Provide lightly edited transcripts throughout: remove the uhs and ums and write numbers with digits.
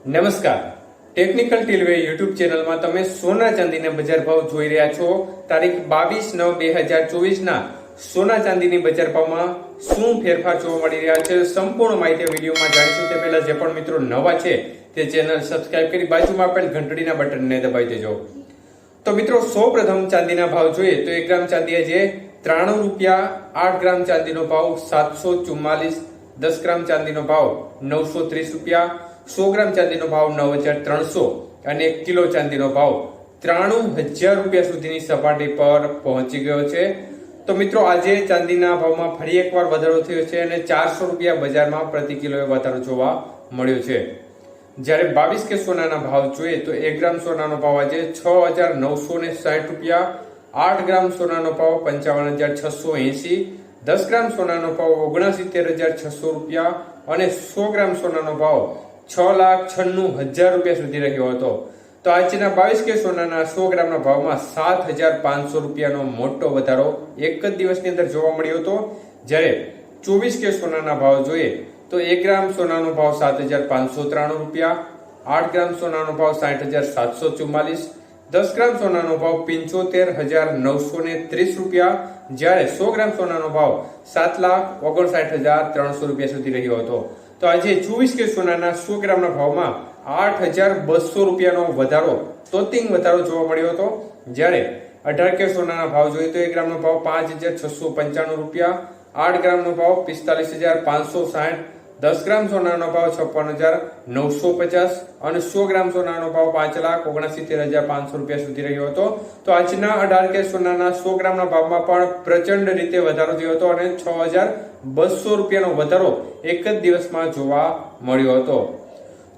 નમસ્કાર, technical ટીલવે YouTube ચેનલમાં તમે સોના ચાંદીના બજાર ભાવ જોઈ રહ્યા છો। તારીખ 22/9/2024 ના સોના ચાંદીની બજાર ભાવમાં શું ફેરફાર જોવા મળી રહ્યા છે સંપૂર્ણ માહિતી વિડીયોમાં જાણીશું। તે પહેલા જે પણ મિત્રો નવા છે તે ચેનલ સબસ્ક્રાઇબ કરી બાજુમાં આપેલ ઘંટડીના બટનને દબાવી દેજો। તો મિત્રો સૌપ્રથમ ચાંદીના ભાવ જોઈએ તો 1 ગ્રામ ચાંદી આજે 93 રૂપિયા, 8 ગ્રામ ચાંદીનો ભાવ 744, 10 ગ્રામ ચાંદીનો ભાવ 930 રૂપિયા, 100 ગ્રામ ચાંદીનો ભાવ 9300 અને 1 કિલો ચાંદીનો ભાવ 93000 રૂપિયા સુધીની સપાટી પર પહોંચી ગયો છે। તો મિત્રો આજે ચાંદીના ભાવમાં ફરી એકવાર વધારો થયો છે અને 400 રૂપિયા બજારમાં પ્રતિ કિલોએ વધારો જોવા મળ્યો છે। જ્યારે 22 કે સોનાના ભાવ જોઈએ તો 1 ગ્રામ સોનાનો ભાવ આજે 6960 રૂપિયા, 8 ગ્રામ સોનાનો ભાવ 55680, 10 ગ્રામ સોનાનો ભાવ 69600 રૂપિયા અને 100 ગ્રામ સોનાનો ભાવ 6,96,000 રૂપિયા સુધી રહ્યો હતો। તો આજના 22 કે સોનાના 100 ગ્રામના ભાવમાં 7,500 રૂપિયાનો મોટો વધારો એક જ દિવસની અંદર જોવા મળ્યો હતો। જ્યારે 24 કે સોનાના ભાવ જોઈએ તો 1 ગ્રામ સોનાનો ભાવ 7,593 રૂપિયા, 8 ગ્રામ સોનાનો ભાવ 60,744, 10 ગ્રામ સોનાનો ભાવ 75,930 રૂપિયા, જ્યારે 100 ગ્રામ સોનાનો ભાવ 7,59,300 રૂપિયા સુધી રહ્યો હતો। તો આજે 24 કે સોનાના 100 ગ્રામના ભાવમાં 8,200 રૂપિયાનો વધારો તોતિંગ વધારો જોવા મળ્યો હતો। જ્યારે 18 કે સોનાના ભાવ જોઈએ તો 1 ગ્રામનો ભાવ 5,695 રૂપિયા, 8 ગ્રામનો ભાવ 45,560, 10 ગ્રામ સોનાનો ભાવ 56,950 અને 100 ગ્રામ સોનાનો ભાવ 5,69,500 રૂપિયા સુધી રહ્યો હતો। તો આજના 18 કે સોનાના 100 ગ્રામના ભાવમાં પણ પ્રચંડ રીતે વધારો થયો હતો અને 6,200 રૂપિયાનો વધારો એક જ દિવસમાં જોવા મળ્યો હતો।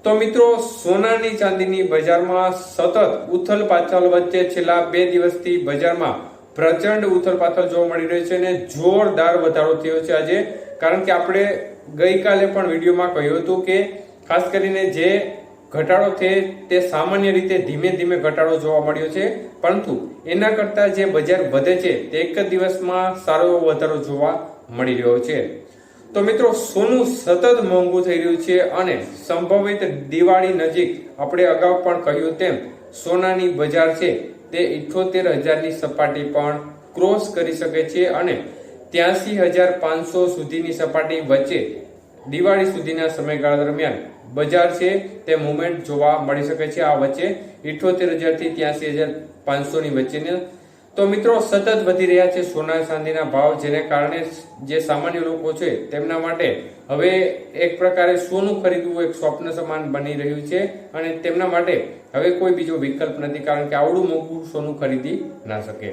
તો મિત્રો સોનાની ચાંદીની બજારમાં સતત ઉથલ-પાથલ વચ્ચે છેલ્લા 2 દિવસથી બજારમાં પ્રચંડ ઉથલ-પાથલ જોવા મળી રહ્યું છે અને જોરદાર વધારો થયો છે આજે। કારણ કે આપણે ગઈકાલે પણ વિડીયોમાં કહ્યું હતું કે ખાસ કરીને જે ઘટાડો છે તે સામાન્ય રીતે ધીમે ધીમે ઘટાડો જોવા મળ્યો છે, પરંતુ એના કરતા જે બજાર વધે છે તે એક જ દિવસમાં સારો એવો વધારો જોવા મળી રહ્યો છે। તો મિત્રો સોનું સતત મોંઘું થઈ રહ્યું છે અને સંભવિત દિવાળી નજીક આપણે અગાઉ પણ કહ્યું તેમ સોનાની બજાર છે તે 78,000ની સપાટી પણ ક્રોસ કરી શકે છે અને 83,500 સુધીની સપાટી વચ્ચે દિવાળી સુધીના સમયગાળા દરમિયાન બજાર છે તે મુવમેન્ટ જોવા મળી શકે છે। આ વચ્ચે 78,000 થી 83,500ની વચ્ચેના તો મિત્રો સતત વધી રહ્યા છે સોના ચાંદીના ભાવ, જેને કારણે જે સામાન્ય લોકો છે તેમના માટે હવે એક પ્રકારે સોનું ખરીદવું એક સ્વપ્ન સમાન બની રહ્યું છે અને તેમના માટે હવે કોઈ બીજો વિકલ્પ નથી, કારણ કે આવડું મોંઘું સોનું ખરીદી ના શકે।